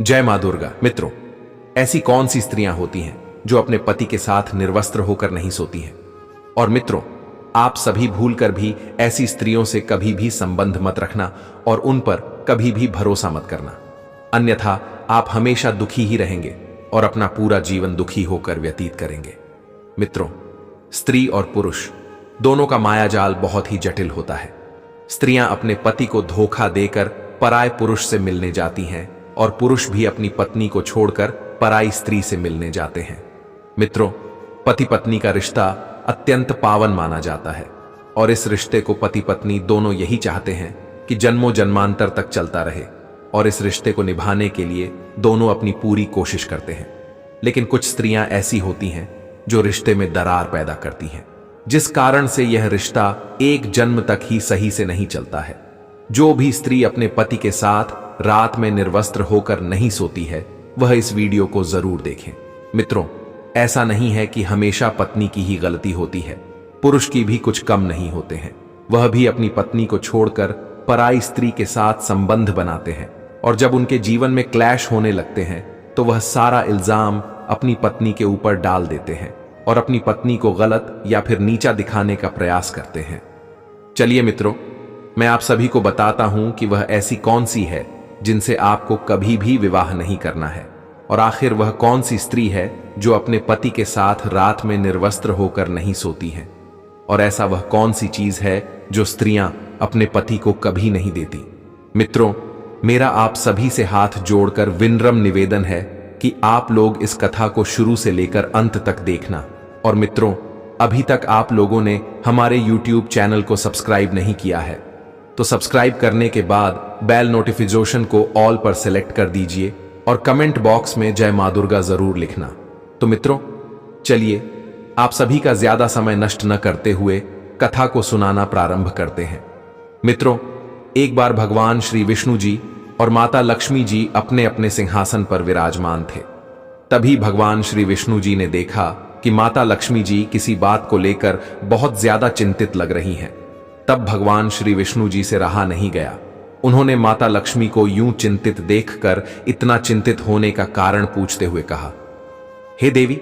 जय मां दुर्गा। मित्रों, ऐसी कौन सी स्त्रियां होती हैं जो अपने पति के साथ निर्वस्त्र होकर नहीं सोती हैं? और मित्रों, आप सभी भूलकर भी ऐसी स्त्रियों से कभी भी संबंध मत रखना और उन पर कभी भी भरोसा मत करना, अन्यथा आप हमेशा दुखी ही रहेंगे और अपना पूरा जीवन दुखी होकर व्यतीत करेंगे। मित्रों, स्त्री और पुरुष दोनों का मायाजाल बहुत ही जटिल होता है। स्त्रियां अपने पति को धोखा देकर पराय पुरुष से मिलने जाती हैं और पुरुष भी अपनी पत्नी को छोड़कर पराई स्त्री से मिलने जाते हैं। मित्रों, पति पत्नी का रिश्ता अत्यंत पावन माना जाता है और इस रिश्ते को पति पत्नी दोनों यही चाहते हैं कि जन्मों जन्मांतर तक चलता रहे और इस रिश्ते को निभाने के लिए दोनों अपनी पूरी कोशिश करते हैं। लेकिन कुछ स्त्रियां ऐसी होती हैं जो रिश्ते में दरार पैदा करती हैं, जिस कारण से यह रिश्ता एक जन्म तक ही सही से नहीं चलता है। जो भी स्त्री अपने पति के साथ रात में निर्वस्त्र होकर नहीं सोती है, वह इस वीडियो को जरूर देखें। मित्रों, ऐसा नहीं है कि हमेशा पत्नी की ही गलती होती है, पुरुष की भी कुछ कम नहीं होते हैं। वह भी अपनी पत्नी को छोड़कर पराई स्त्री के साथ संबंध बनाते हैं और जब उनके जीवन में क्लैश होने लगते हैं तो वह सारा इल्जाम अपनी पत्नी के ऊपर डाल देते हैं और अपनी पत्नी को गलत या फिर नीचा दिखाने का प्रयास करते हैं। चलिए मित्रों, मैं आप सभी को बताता हूं कि वह ऐसी कौन सी है जिनसे आपको कभी भी विवाह नहीं करना है, और आखिर वह कौन सी स्त्री है जो अपने पति के साथ रात में निर्वस्त्र होकर नहीं सोती है, और ऐसा वह कौन सी चीज है जो स्त्रियां अपने पति को कभी नहीं देती। मित्रों, मेरा आप सभी से हाथ जोड़कर विनम्र निवेदन है कि आप लोग इस कथा को शुरू से लेकर अंत तक देखना। और मित्रों, अभी तक आप लोगों ने हमारे YouTube चैनल को सब्सक्राइब नहीं किया है तो सब्सक्राइब करने के बाद बेल नोटिफिकेशन को ऑल पर सेलेक्ट कर दीजिए और कमेंट बॉक्स में जय मां दुर्गा जरूर लिखना। तो मित्रों, चलिए आप सभी का ज्यादा समय नष्ट न करते हुए कथा को सुनाना प्रारंभ करते हैं। मित्रों, एक बार भगवान श्री विष्णु जी और माता लक्ष्मी जी अपने अपने सिंहासन पर विराजमान थे। तभी भगवान श्री विष्णु जी ने देखा कि माता लक्ष्मी जी किसी बात को लेकर बहुत ज्यादा चिंतित लग रही हैं। तब भगवान श्री विष्णु जी से रहा नहीं गया। उन्होंने माता लक्ष्मी को यूं चिंतित देखकर इतना चिंतित होने का कारण पूछते हुए कहा, हे देवी,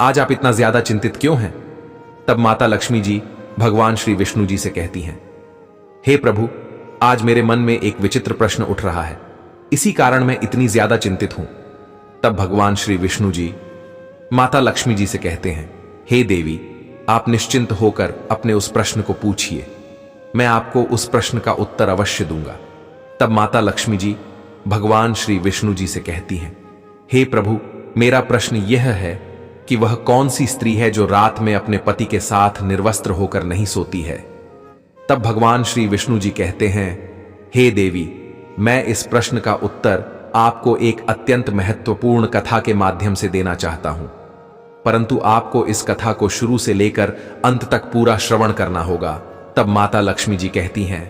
आज आप इतना ज्यादा चिंतित क्यों हैं? तब माता लक्ष्मी जी भगवान श्री विष्णु जी से कहती हैं, हे प्रभु, आज मेरे मन में एक विचित्र प्रश्न उठ रहा है, इसी कारण मैं इतनी ज्यादा चिंतित हूं। तब भगवान श्री विष्णु जी माता लक्ष्मी जी से कहते हैं, हे देवी, आप निश्चिंत होकर अपने उस प्रश्न को पूछिए, मैं आपको उस प्रश्न का उत्तर अवश्य दूंगा। तब माता लक्ष्मी जी भगवान श्री विष्णु जी से कहती हैं, हे प्रभु, मेरा प्रश्न यह है कि वह कौन सी स्त्री है जो रात में अपने पति के साथ निर्वस्त्र होकर नहीं सोती है? तब भगवान श्री विष्णु जी कहते हैं, हे देवी, मैं इस प्रश्न का उत्तर आपको एक अत्यंत महत्वपूर्ण कथा के माध्यम से देना चाहता हूं, परंतु आपको इस कथा को शुरू से लेकर अंत तक पूरा श्रवण करना होगा। तब माता लक्ष्मी जी कहती हैं,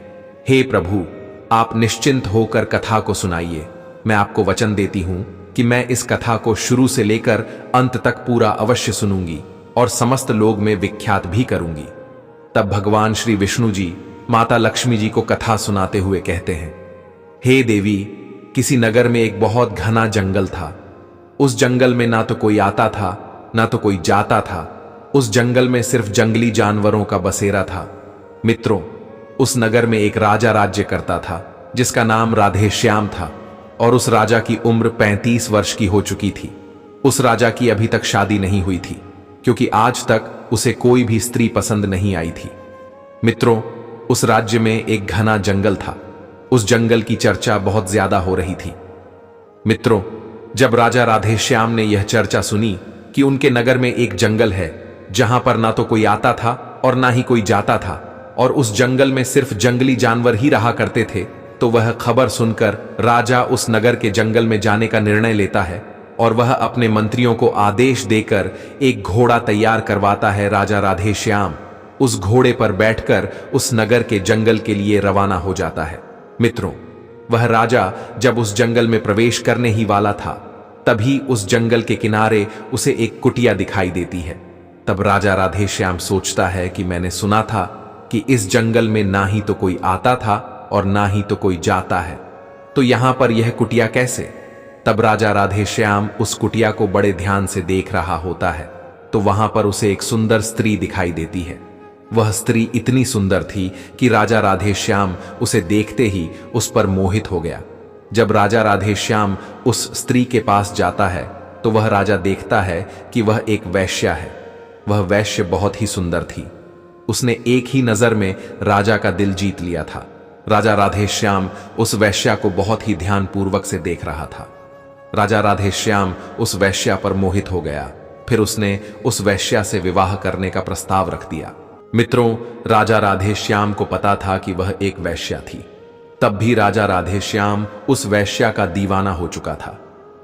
हे प्रभु, आप निश्चिंत होकर कथा को सुनाइए। मैं आपको वचन देती हूं कि मैं इस कथा को शुरू से लेकर अंत तक पूरा अवश्य सुनूंगी और समस्त लोग में विख्यात भी करूंगी। तब भगवान श्री विष्णु जी माता लक्ष्मी जी को कथा सुनाते हुए कहते हैं, हे देवी, किसी नगर में एक बहुत घना जंगल था। उस जंगल में ना तो कोई आता था ना तो कोई जाता था। उस जंगल में सिर्फ जंगली जानवरों का बसेरा था। मित्रों, उस नगर में एक राजा राज्य करता था जिसका नाम राधे श्याम था और उस राजा की उम्र 35 वर्ष की हो चुकी थी। उस राजा की अभी तक शादी नहीं हुई थी क्योंकि आज तक उसे कोई भी स्त्री पसंद नहीं आई थी। मित्रों, उस राज्य में एक घना जंगल था। उस जंगल की चर्चा बहुत ज्यादा हो रही थी। मित्रों, जब राजा राधे श्याम ने यह चर्चा सुनी कि उनके नगर में एक जंगल है जहां पर ना तो कोई आता था और ना ही कोई जाता था और उस जंगल में सिर्फ जंगली जानवर ही रहा करते थे, तो वह खबर सुनकर राजा उस नगर के जंगल में जाने का निर्णय लेता है और वह अपने मंत्रियों को आदेश देकर एक घोड़ा तैयार करवाता है। राजा राधे श्याम उस घोड़े पर बैठकर उस नगर के जंगल के लिए रवाना हो जाता है। मित्रों, वह राजा जब उस जंगल में प्रवेश करने ही वाला था, तभी उस जंगल के किनारे उसे एक कुटिया दिखाई देती है। तब राजा राधे श्याम सोचता है कि मैंने सुना था कि इस जंगल में ना ही तो कोई आता था और ना ही तो कोई जाता है, तो यहां पर यह कुटिया कैसे? तब राजा राधेश्याम उस कुटिया को बड़े ध्यान से देख रहा होता है तो वहां पर उसे एक सुंदर स्त्री दिखाई देती है। वह स्त्री इतनी सुंदर थी कि राजा राधेश्याम उसे देखते ही उस पर मोहित हो गया। जब राजा राधेश्याम उस स्त्री के पास जाता है तो वह राजा देखता है कि वह एक वैश्या है। वह वैश्य बहुत ही सुंदर थी। उसने एक ही नजर में राजा का दिल जीत लिया था। राजा राधेश्याम उस वैश्या को बहुत ही ध्यानपूर्वक से देख रहा था। राजा राधेश्याम उस वैश्या पर मोहित हो गया। फिर उसने उस वैश्या से विवाह करने का प्रस्ताव रख दिया। मित्रों, राजा राधेश्याम को पता था कि वह एक वैश्या थी, तब भी राजा राधेश्याम उस वैश्या का दीवाना हो चुका था।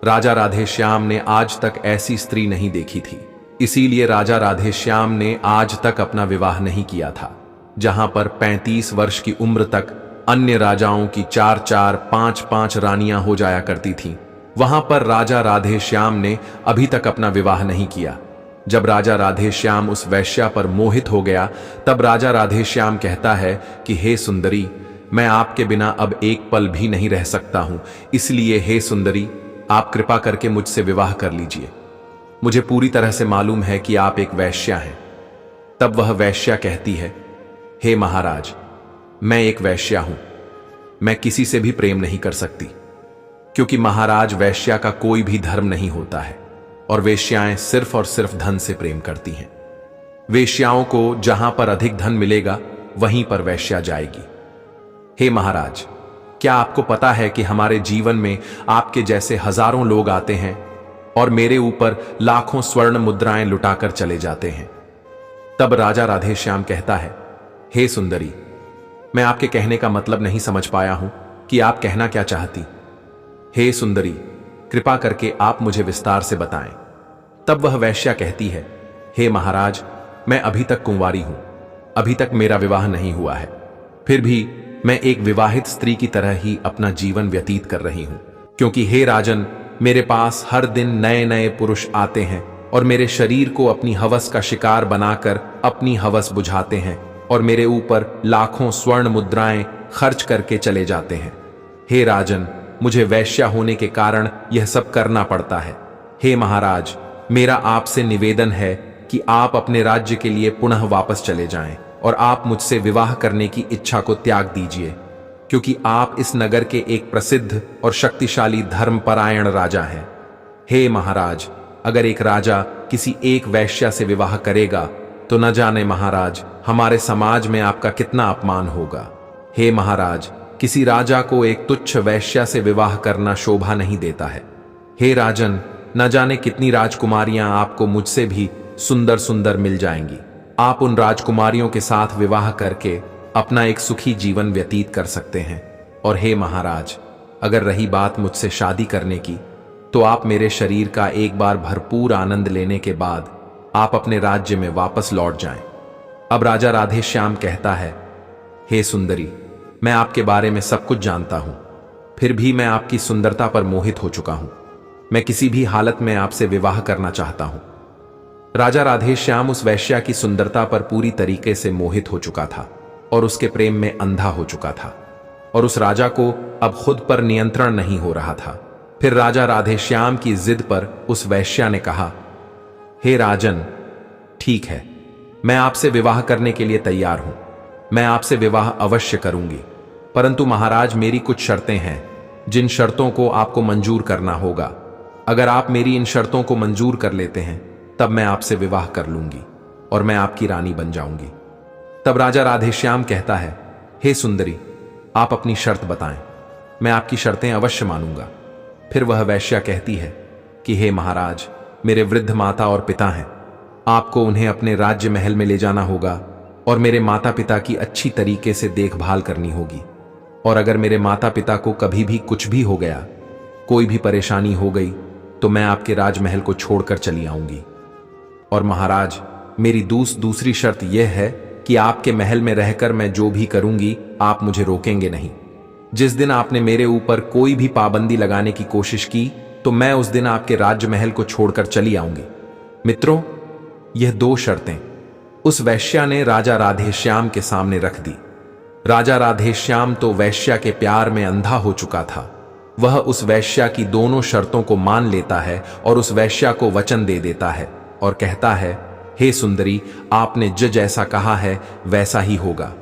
राजा राधेश्याम ने आज तक ऐसी स्त्री नहीं देखी थी, इसीलिए राजा राधेश्याम ने आज तक अपना विवाह नहीं किया था। जहां पर 35 वर्ष की उम्र तक अन्य राजाओं की 4-4, 5-5 रानियां हो जाया करती थीं, वहां पर राजा राधेश्याम ने अभी तक अपना विवाह नहीं किया। जब राजा राधेश्याम उस वैश्या पर मोहित हो गया तब राजा राधेश्याम कहता है कि हे सुंदरी, मैं आपके बिना अब एक पल भी नहीं रह सकता हूं, इसलिए हे सुंदरी, आप कृपा करके मुझसे विवाह कर लीजिए। मुझे पूरी तरह से मालूम है कि आप एक वैश्या हैं। तब वह वैश्या कहती है, हे महाराज, मैं एक वैश्या हूं, मैं किसी से भी प्रेम नहीं कर सकती, क्योंकि महाराज वैश्या का कोई भी धर्म नहीं होता है और वेश्याएं सिर्फ और सिर्फ धन से प्रेम करती हैं। वेश्याओं को जहां पर अधिक धन मिलेगा वहीं पर वैश्या जाएगी। हे महाराज, क्या आपको पता है कि हमारे जीवन में आपके जैसे हजारों लोग आते हैं और मेरे ऊपर लाखों स्वर्ण मुद्राएं लुटाकर चले जाते हैं। तब राजा राधेश्याम कहता है, हे सुंदरी, मैं आपके कहने का मतलब नहीं समझ पाया हूं कि आप कहना क्या चाहती। हे सुंदरी, कृपा करके आप मुझे विस्तार से बताएं। तब वह वैश्या कहती है, हे महाराज, मैं अभी तक कुंवारी हूं, अभी तक मेरा विवाह नहीं हुआ है, फिर भी मैं एक विवाहित स्त्री की तरह ही अपना जीवन व्यतीत कर रही हूं, क्योंकि हे राजन, मेरे पास हर दिन नए नए पुरुष आते हैं और मेरे शरीर को अपनी हवस का शिकार बनाकर अपनी हवस बुझाते हैं और मेरे ऊपर लाखों स्वर्ण मुद्राएं खर्च करके चले जाते हैं। हे राजन, मुझे वैश्या होने के कारण यह सब करना पड़ता है। हे महाराज, मेरा आपसे निवेदन है कि आप अपने राज्य के लिए पुनः वापस चले जाएं और आप मुझसे विवाह करने की इच्छा को त्याग दीजिए, क्योंकि आप इस नगर के एक प्रसिद्ध और शक्तिशाली धर्मपरायण राजा हैं। हे महाराज, अगर एक राजा किसी एक वैश्या से विवाह करेगा तो न जाने महाराज हमारे समाज में आपका कितना अपमान होगा। हे महाराज, किसी राजा को एक तुच्छ वैश्या से विवाह करना शोभा नहीं देता है। हे राजन, न जाने कितनी राजकुमारियां आपको मुझसे भी सुंदर सुंदर मिल जाएंगी। आप उन राजकुमारियों के साथ विवाह करके अपना एक सुखी जीवन व्यतीत कर सकते हैं। और हे महाराज, अगर रही बात मुझसे शादी करने की, तो आप मेरे शरीर का एक बार भरपूर आनंद लेने के बाद आप अपने राज्य में वापस लौट जाएं। अब राजा राधेश्याम कहता है, हे सुंदरी, मैं आपके बारे में सब कुछ जानता हूं, फिर भी मैं आपकी सुंदरता पर मोहित हो चुका हूं। मैं किसी भी हालत में आपसे विवाह करना चाहता हूं। राजा राधेश्याम उस वैश्या की सुंदरता पर पूरी तरीके से मोहित हो चुका था और उसके प्रेम में अंधा हो चुका था और उस राजा को अब खुद पर नियंत्रण नहीं हो रहा था। फिर राजा राधेश्याम की जिद पर उस वैश्या ने कहा, हे राजन, ठीक है, मैं आपसे विवाह करने के लिए तैयार हूं, मैं आपसे विवाह अवश्य करूंगी, परंतु महाराज मेरी कुछ शर्तें हैं जिन शर्तों को आपको मंजूर करना होगा। अगर आप मेरी इन शर्तों को मंजूर कर लेते हैं तब मैं आपसे विवाह कर लूंगी और मैं आपकी रानी बन जाऊंगी। तब राजा राधेश्याम कहता है, हे सुंदरी, आप अपनी शर्त बताएं, मैं आपकी शर्तें अवश्य मानूंगा। फिर वह वैश्या कहती है कि हे महाराज, मेरे वृद्ध माता और पिता हैं, आपको उन्हें अपने राज्य महल में ले जाना होगा और मेरे माता पिता की अच्छी तरीके से देखभाल करनी होगी। और अगर मेरे माता पिता को कभी भी कुछ भी हो गया, कोई भी परेशानी हो गई, तो मैं आपके राजमहल को छोड़कर चली आऊंगी। और महाराज, मेरी दूसरी शर्त यह है कि आपके महल में रहकर मैं जो भी करूंगी आप मुझे रोकेंगे नहीं। जिस दिन आपने मेरे ऊपर कोई भी पाबंदी लगाने की कोशिश की तो मैं उस दिन आपके राजमहल को छोड़कर चली आऊंगी। मित्रों, यह 2 शर्तें उस वैश्या ने राजा राधेश्याम के सामने रख दी। राजा राधेश्याम तो वैश्या के प्यार में अंधा हो चुका था वह उस वैश्या की दोनों शर्तों को मान लेता है और उस वैश्या को वचन दे देता है और कहता है, हे सुंदरी, आपने जैसा कहा है वैसा ही होगा,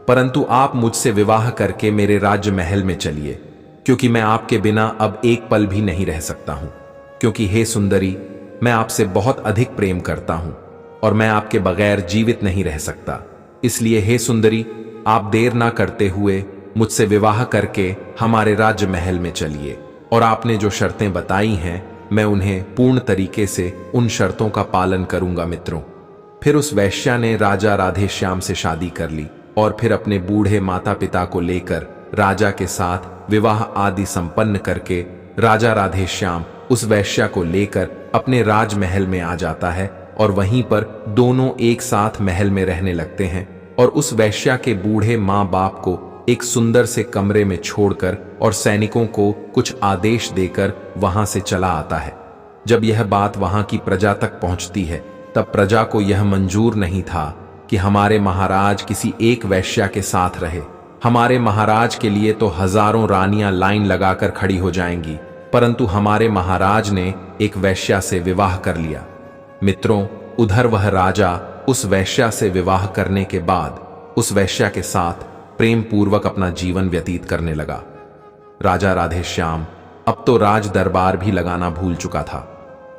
परंतु आप मुझसे विवाह करके मेरे राज्य महल में चलिए, क्योंकि मैं आपके बिना अब एक पल भी नहीं रह सकता हूं। क्योंकि हे सुंदरी, मैं आपसे बहुत अधिक प्रेम करता हूं और मैं आपके बगैर जीवित नहीं रह सकता। इसलिए हे सुंदरी, आप देर ना करते हुए मुझसे विवाह करके हमारे राज्य महल में चलिए, और आपने जो शर्तें बताई हैं मैं उन्हें पूर्ण तरीके से उन शर्तों का पालन करूंगा। मित्रों, फिर उस वैश्या ने राजा राधेश्याम से शादी कर ली और फिर अपने बूढ़े माता पिता को लेकर राजा के साथ विवाह आदि संपन्न करके राजा राधेश्याम उस वैश्या को लेकर अपने राजमहल में आ जाता है और वहीं पर दोनों एक साथ महल में रहने लगते हैं और उस वैश्या के बूढ़े माँ बाप को एक सुंदर से कमरे में छोड़कर और सैनिकों को कुछ आदेश देकर वहां से चला आता है। जब यह बात वहां की प्रजा तक पहुंचती है तब प्रजा को यह मंजूर नहीं था कि हमारे महाराज किसी एक वैश्या के साथ रहे। हमारे महाराज के लिए तो हजारों रानियां लाइन लगाकर खड़ी हो जाएंगी, परंतु हमारे महाराज ने एक वैश्या से विवाह कर लिया। मित्रों, उधर वह राजा उस वैश्या से विवाह करने के बाद उस वैश्या के साथ प्रेम पूर्वक अपना जीवन व्यतीत करने लगा। राजा राधेश्याम अब तो राज दरबार भी लगाना भूल चुका था,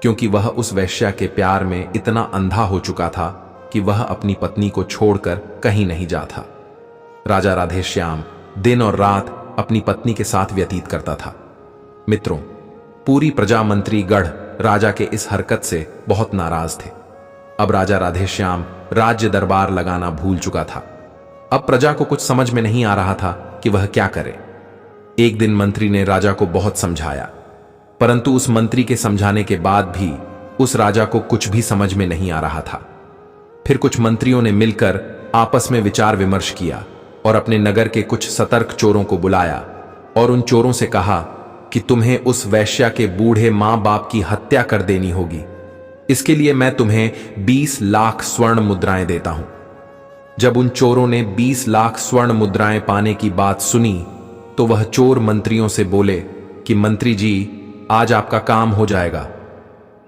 क्योंकि वह उस वैश्या के प्यार में इतना अंधा हो चुका था कि वह अपनी पत्नी को छोड़कर कहीं नहीं जाता। राजा राधेश्याम दिन और रात अपनी पत्नी के साथ व्यतीत करता था। मित्रों, पूरी प्रजा मंत्री गढ़ राजा के इस हरकत से बहुत नाराज थे। अब राजा राधेश्याम राज्य दरबार लगाना भूल चुका था। अब प्रजा को कुछ समझ में नहीं आ रहा था कि वह क्या करे। एक दिन मंत्री ने राजा को बहुत समझाया, परंतु उस मंत्री के समझाने के बाद भी उस राजा को कुछ भी समझ में नहीं आ रहा था। फिर कुछ मंत्रियों ने मिलकर आपस में विचार विमर्श किया और अपने नगर के कुछ सतर्क चोरों को बुलाया और उन चोरों से कहा कि तुम्हें उस वैश्या के बूढ़े मां बाप की हत्या कर देनी होगी। इसके लिए मैं तुम्हें 20 लाख स्वर्ण मुद्राएं देता हूं। जब उन चोरों ने 20 लाख स्वर्ण मुद्राएं पाने की बात सुनी तो वह चोर मंत्रियों से बोले कि मंत्री जी, आज आपका काम हो जाएगा।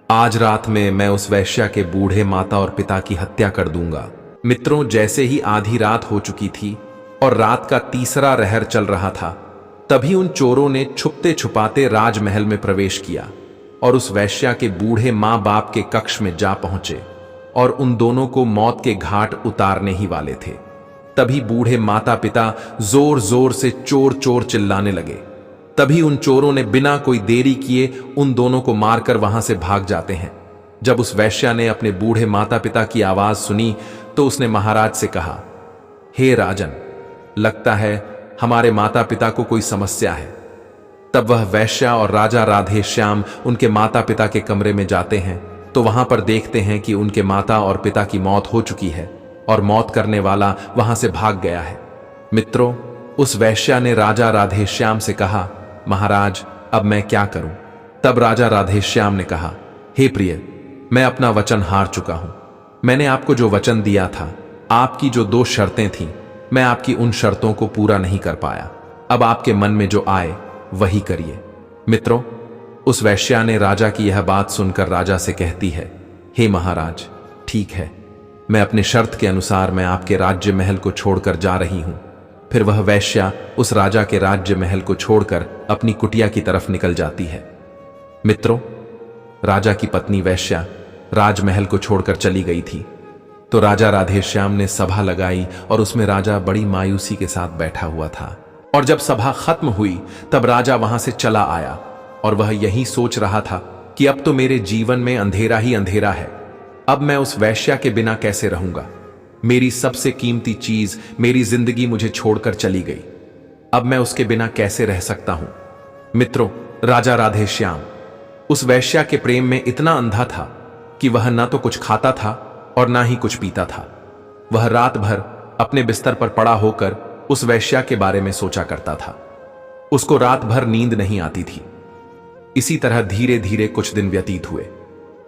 आज रात में मैं उस वैश्या के बूढ़े माता और पिता की हत्या कर दूंगा। मित्रों, जैसे ही आधी रात हो चुकी थी और रात का तीसरा रहर चल रहा था, तभी उन चोरों ने छुपते छुपाते राजमहल में प्रवेश किया और उस वैश्या के बूढ़े मां बाप के कक्ष में जा पहुंचे और उन दोनों को मौत के घाट उतारने ही वाले थे। तभी बूढ़े माता पिता जोर जोर से चोर चोर चिल्लाने लगे। तभी उन चोरों ने बिना कोई देरी किए उन दोनों को मारकर वहां से भाग जाते हैं। जब उस वैश्या ने अपने बूढ़े माता पिता की आवाज सुनी तो उसने महाराज से कहा, हे राजन, लगता है हमारे माता पिता को कोई समस्या है। तब वह वैश्या और राजा राधेश्याम उनके माता पिता के कमरे में जाते हैं तो वहां पर देखते हैं कि उनके माता और पिता की मौत हो चुकी है और मौत करने वाला वहां से भाग गया है। मित्रों, उस वैश्या ने राजा राधेश्याम से कहा, महाराज, अब मैं क्या करूं? तब राजा राधेश्याम ने कहा, हे प्रिय, मैं अपना वचन हार चुका हूं। मैंने आपको जो वचन दिया था, आपकी जो 2 शर्तें थीं, मैं आपकी उन शर्तों को पूरा नहीं कर पाया। अब आपके मन में जो आए वही करिए। मित्रों, उस वैश्या ने राजा की यह बात सुनकर राजा से कहती है, हे महाराज, ठीक है, मैं अपने शर्त के अनुसार मैं आपके राज्य महल को छोड़कर जा रही हूं। फिर वह वैश्या उस राजा के राज्य महल को छोड़कर अपनी कुटिया की तरफ निकल जाती है। मित्रों, राजा की पत्नी वैश्या राजमहल को छोड़कर चली गई थी तो राजा राधेश्याम ने सभा लगाई और उसमें राजा बड़ी मायूसी के साथ बैठा हुआ था। और जब सभा खत्म हुई तब राजा वहां से चला आया और वह यही सोच रहा था कि अब तो मेरे जीवन में अंधेरा ही अंधेरा है। अब मैं उस वैश्या के बिना कैसे रहूंगा? मेरी सबसे कीमती चीज, मेरी जिंदगी मुझे छोड़कर चली गई। अब मैं उसके बिना कैसे रह सकता हूं? मित्रों, राजा राधेश्याम उस वैश्या के प्रेम में इतना अंधा था कि वह ना तो कुछ खाता था और ना ही कुछ पीता था। वह रात भर अपने बिस्तर पर पड़ा होकर उस वैश्या के बारे में सोचा करता था। उसको रात भर नींद नहीं आती थी। इसी तरह धीरे धीरे कुछ दिन व्यतीत हुए।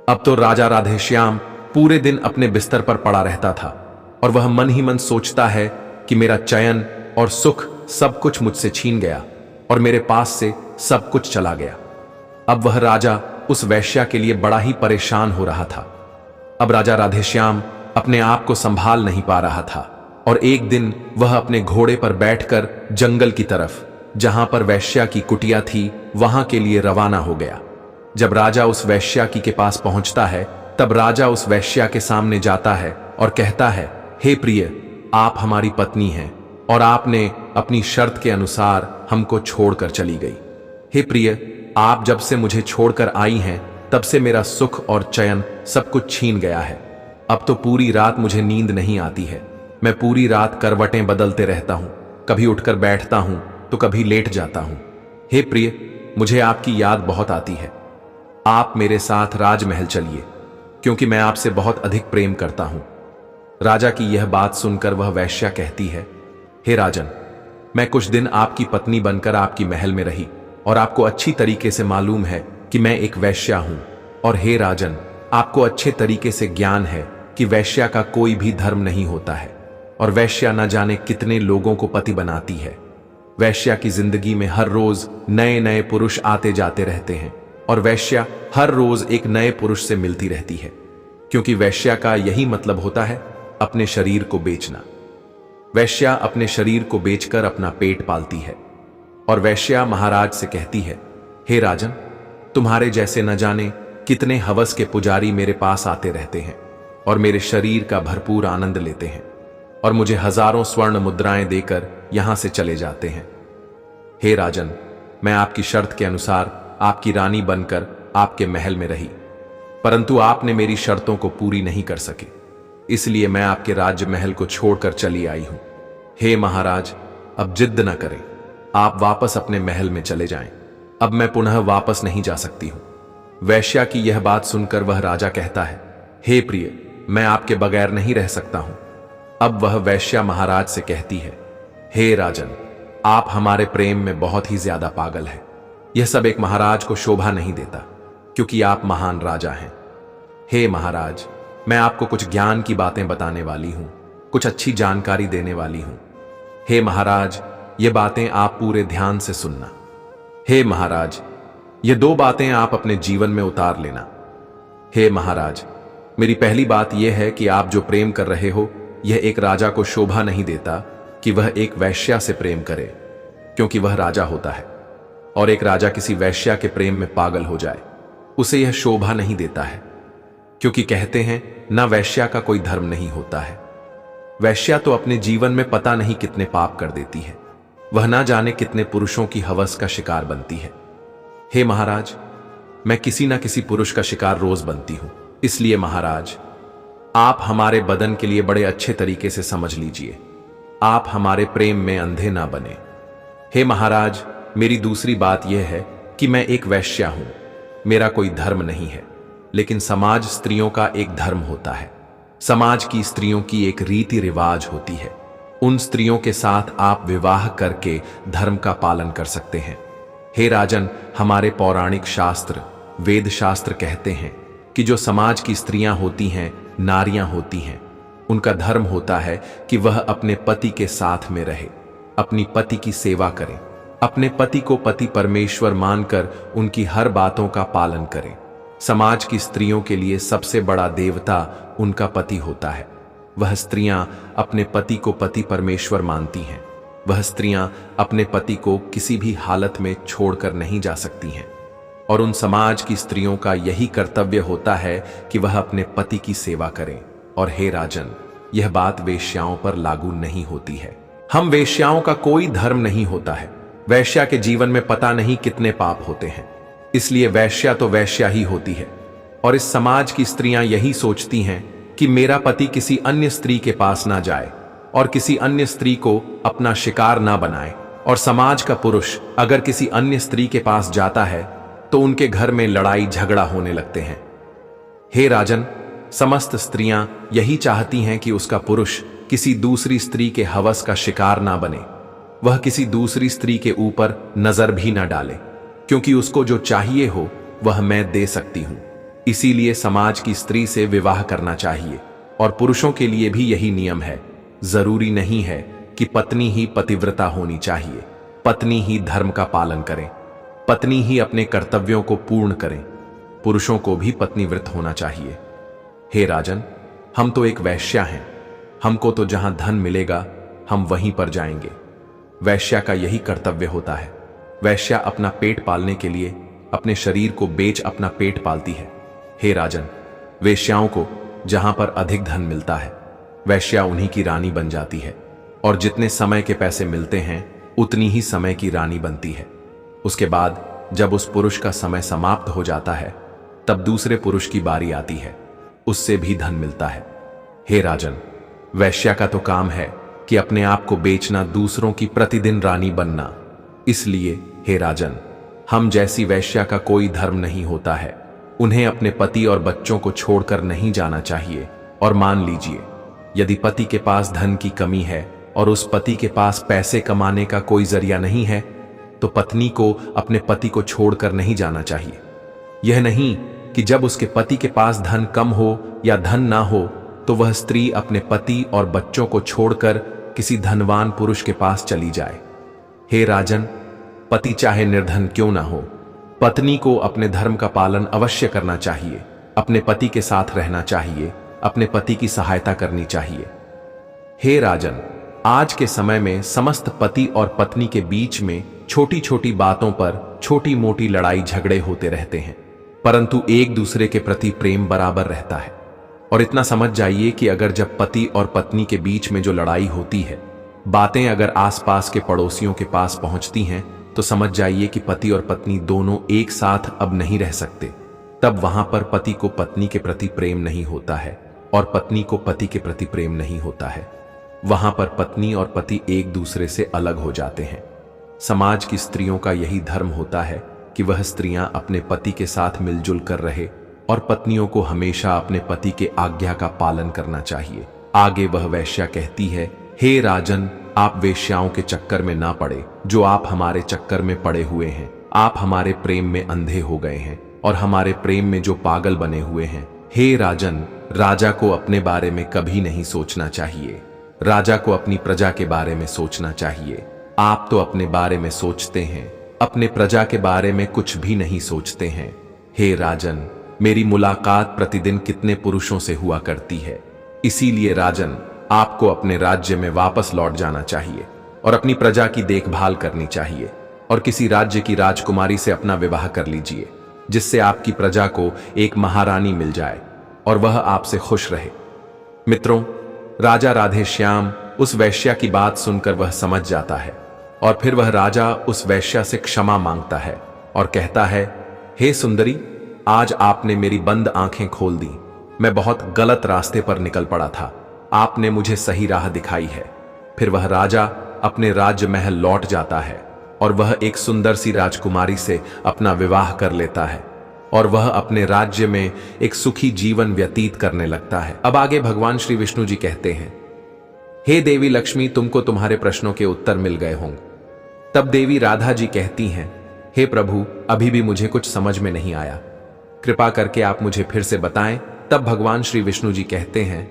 अब तो राजा राधेश्याम पूरे दिन अपने बिस्तर पर पड़ा रहता था और वह मन ही मन सोचता है कि मेरा चयन और सुख सब कुछ मुझसे छीन गया। और मेरे पास से सब कुछ चला गया। अब वह राजा उस वैश्या के लिए बड़ा ही परेशान हो रहा था। अब राजा राधेश्याम अपने आप को संभाल नहीं पा रहा था और एक दिन वह अपने घोड़े पर बैठकर जंगल की तरफ, जहां पर वैश्या की कुटिया थी, वहां के लिए रवाना हो गया। जब राजा उस वैश्या की के पास पहुंचता है, तब राजा उस वैश्या के सामने जाता है और कहता है, हे प्रिय, आप हमारी पत्नी हैं और आपने अपनी शर्त के अनुसार हमको छोड़कर चली गई। हे प्रिय, आप जब से मुझे छोड़कर आई हैं, तब से मेरा सुख और चैन सब कुछ छीन गया है। अब तो पूरी रात मुझे नींद नहीं आती है। मैं पूरी रात करवटें बदलते रहता हूं, कभी उठकर बैठता हूं तो कभी लेट जाता हूं। हे प्रिय, मुझे आपकी याद बहुत आती है। आप मेरे साथ राजमहल चलिए, क्योंकि मैं आपसे बहुत अधिक प्रेम करता हूं। राजा की यह बात सुनकर वह वैश्या कहती है, हे राजन, मैं कुछ दिन आपकी पत्नी बनकर आपकी महल में रही और आपको अच्छी तरीके से मालूम है कि मैं एक वैश्या हूं। और हे राजन, आपको अच्छे तरीके से ज्ञान है कि वैश्या का कोई भी धर्म नहीं होता है और वैश्या न जाने कितने लोगों को पति बनाती है। वैश्या की जिंदगी में हर रोज नए नए पुरुष आते जाते रहते हैं और वैश्या हर रोज एक नए पुरुष से मिलती रहती है, क्योंकि वैश्या का यही मतलब होता है अपने शरीर को बेचना। वैश्या अपने शरीर को बेचकर अपना पेट पालती है और वैश्या महाराज से कहती है, हे राजन, तुम्हारे जैसे न जाने कितने हवस के पुजारी मेरे पास आते रहते हैं और मेरे शरीर का भरपूर आनंद लेते हैं और मुझे हजारों स्वर्ण मुद्राएं देकर यहां से चले जाते हैं। हे राजन, मैं आपकी शर्त के अनुसार आपकी रानी बनकर आपके महल में रही, परंतु आपने मेरी शर्तों को पूरी नहीं कर सके, इसलिए मैं आपके राज्य महल को छोड़कर चली आई हूं। हे महाराज, अब जिद न करें, आप वापस अपने महल में चले जाएं। अब मैं पुनः वापस नहीं जा सकती हूं। वैश्या की यह बात सुनकर वह राजा कहता है, हे प्रिय, मैं आपके बगैर नहीं रह सकता हूं। अब वह वैश्या महाराज से कहती है, हे राजन, आप हमारे प्रेम में बहुत ही ज्यादा पागल हैं। यह सब एक महाराज को शोभा नहीं देता, क्योंकि आप महान राजा हैं। हे महाराज, मैं आपको कुछ ज्ञान की बातें बताने वाली हूं, कुछ अच्छी जानकारी देने वाली हूं। हे महाराज, ये बातें आप पूरे ध्यान से सुनना। हे महाराज, ये 2 बातें आप अपने जीवन में उतार लेना। हे महाराज, मेरी पहली बात यह है कि आप जो प्रेम कर रहे हो, यह एक राजा को शोभा नहीं देता कि वह एक वैश्या से प्रेम करे, क्योंकि वह राजा होता है और एक राजा किसी वैश्या के प्रेम में पागल हो जाए, उसे यह शोभा नहीं देता है, क्योंकि कहते हैं ना, वैश्या का कोई धर्म नहीं होता है। वैश्या तो अपने जीवन में पता नहीं कितने पाप कर देती है, वह ना जाने कितने पुरुषों की हवस का शिकार बनती है। हे महाराज, मैं किसी ना किसी पुरुष का शिकार रोज बनती हूं, इसलिए महाराज, आप हमारे बदन के लिए बड़े अच्छे तरीके से समझ लीजिए, आप हमारे प्रेम में अंधे ना बने। हे महाराज, मेरी दूसरी बात यह है कि मैं एक वैश्या हूं, मेरा कोई धर्म नहीं है, लेकिन समाज स्त्रियों का एक धर्म होता है। समाज की स्त्रियों की एक रीति रिवाज होती है। उन स्त्रियों के साथ आप विवाह करके धर्म का पालन कर सकते हैं। हे राजन, हमारे पौराणिक शास्त्र, वेद शास्त्र कहते हैं कि जो समाज की स्त्रियां होती हैं, नारियां होती हैं, उनका धर्म होता है कि वह अपने पति के साथ में रहे, अपनी पति की सेवा करें, अपने पति को पति परमेश्वर मानकर उनकी हर बातों का पालन करें। समाज की स्त्रियों के लिए सबसे बड़ा देवता उनका पति होता है। वह स्त्रियां अपने पति को पति परमेश्वर मानती हैं। वह स्त्रियां अपने पति को किसी भी हालत में छोड़कर नहीं जा सकती हैं और उन समाज की स्त्रियों का यही कर्तव्य होता है कि वह अपने पति की सेवा करें। और हे राजन, यह बात वेश्याओं पर लागू नहीं होती है। हम वेश्याओं का कोई धर्म नहीं होता है। वैश्या के जीवन में पता नहीं कितने पाप होते हैं, इसलिए वैश्या तो वैश्या ही होती है। और इस समाज की स्त्रियां यही सोचती हैं कि मेरा पति किसी अन्य स्त्री के पास ना जाए और किसी अन्य स्त्री को अपना शिकार ना बनाए, और समाज का पुरुष अगर किसी अन्य स्त्री के पास जाता है तो उनके घर में लड़ाई झगड़ा होने लगते हैं। हे राजन, समस्त स्त्रियां यही चाहती हैं कि उसका पुरुष किसी दूसरी स्त्री के हवस का शिकार ना बने, वह किसी दूसरी स्त्री के ऊपर नजर भी ना डाले, क्योंकि उसको जो चाहिए हो वह मैं दे सकती हूं। इसीलिए समाज की स्त्री से विवाह करना चाहिए और पुरुषों के लिए भी यही नियम है। जरूरी नहीं है कि पत्नी ही पतिव्रता होनी चाहिए, पत्नी ही धर्म का पालन करें, पत्नी ही अपने कर्तव्यों को पूर्ण करें। पुरुषों को भी पत्नीव्रत होना चाहिए। हे राजन, हम तो एक वैश्या हैं, हमको तो जहां धन मिलेगा हम वहीं पर जाएंगे। वैश्या का यही कर्तव्य होता है। वैश्या अपना पेट पालने के लिए अपने शरीर को बेच अपना पेट पालती है। हे राजन, वेश्याओं को जहां पर अधिक धन मिलता है वैश्या उन्हीं की रानी बन जाती है, और जितने समय के पैसे मिलते हैं उतनी ही समय की रानी बनती है। उसके बाद जब उस पुरुष का समय समाप्त हो जाता है तब दूसरे पुरुष की बारी आती है, उससे भी धन मिलता है। हे राजन, वैश्या का तो काम है कि अपने आप को बेचना, दूसरों की प्रतिदिन रानी बनना। इसलिए हे राजन, हम जैसी वैश्या का कोई धर्म नहीं होता है। उन्हें अपने पति और बच्चों को छोड़कर नहीं जाना चाहिए। और मान लीजिए यदि पति के पास धन की कमी है और उस पति के पास पैसे कमाने का कोई जरिया नहीं है तो पत्नी को अपने पति को छोड़कर नहीं जाना चाहिए। यह नहीं कि जब उसके पति के पास धन कम हो या धन ना हो तो वह स्त्री अपने पति और बच्चों को छोड़कर किसी धनवान पुरुष के पास चली जाए। हे राजन, पति चाहे निर्धन क्यों ना हो, पत्नी को अपने धर्म का पालन अवश्य करना चाहिए, अपने पति के साथ रहना चाहिए, अपने पति की सहायता करनी चाहिए। हे राजन, आज के समय में समस्त पति और पत्नी के बीच में छोटी छोटी बातों पर छोटी मोटी लड़ाई झगड़े होते रहते हैं, परंतु एक दूसरे के प्रति प्रेम बराबर रहता है। और इतना समझ जाइए कि अगर जब पति और पत्नी के बीच में जो लड़ाई होती है, बातें अगर आसपास के पड़ोसियों के पास पहुंचती हैं तो समझ जाइए कि पति और पत्नी दोनों एक साथ अब नहीं रह सकते। तब वहां पर पति को पत्नी के प्रति प्रेम नहीं होता है और पत्नी को पति के प्रति प्रेम नहीं होता है। वहां पर पत्नी और पति एक दूसरे से अलग हो जाते हैं। समाज की स्त्रियों का यही धर्म होता है कि वह स्त्रियां अपने पति के साथ मिलजुल कर रहे और पत्नियों को हमेशा अपने पति के आज्ञा का पालन करना चाहिए। आगे वह वैश्या कहती है, हे राजन, आप वेश्याओं के चक्कर में ना पड़े, जो आप हमारे चक्कर में पड़े हुए हैं। आप हमारे प्रेम में अंधे हो गए हैं और हमारे प्रेम में जो पागल बने हुए हैं। हे राजन, राजा को अपने बारे में कभी नहीं सोचना चाहिए। राजा को अपनी प्रजा के बारे में सोचना चाहिए। आप तो अपने बारे में सोचते हैं, अपने प्रजा के बारे में कुछ भी नहीं सोचते हैं। हे राजन, मेरी मुलाकात प्रतिदिन कितने पुरुषों से हुआ करती है, इसीलिए राजन, आपको अपने राज्य में वापस लौट जाना चाहिए और अपनी प्रजा की देखभाल करनी चाहिए और किसी राज्य की राजकुमारी से अपना विवाह कर लीजिए, जिससे आपकी प्रजा को एक महारानी मिल जाए और वह आपसे खुश रहे। मित्रों, राजा राधे श्याम उस वैश्या की बात सुनकर वह समझ जाता है और फिर वह राजा उस वैश्या से क्षमा मांगता है और कहता है, हे सुंदरी, आज आपने मेरी बंद आंखें खोल दी। मैं बहुत गलत रास्ते पर निकल पड़ा था, आपने मुझे सही राह दिखाई है। फिर वह राजा अपने राज्य महल लौट जाता है और वह एक सुंदर सी राजकुमारी से अपना विवाह कर लेता है और वह अपने राज्य में एक सुखी जीवन व्यतीत करने लगता है। अब आगे भगवान श्री विष्णु जी कहते हैं, हे देवी लक्ष्मी, तुमको तुम्हारे प्रश्नों के उत्तर मिल गए होंगे। तब देवी राधा जी कहती हैं, हे प्रभु, अभी भी मुझे कुछ समझ में नहीं आया, कृपा करके आप मुझे फिर से बताएं। तब भगवान श्री विष्णु जी कहते हैं,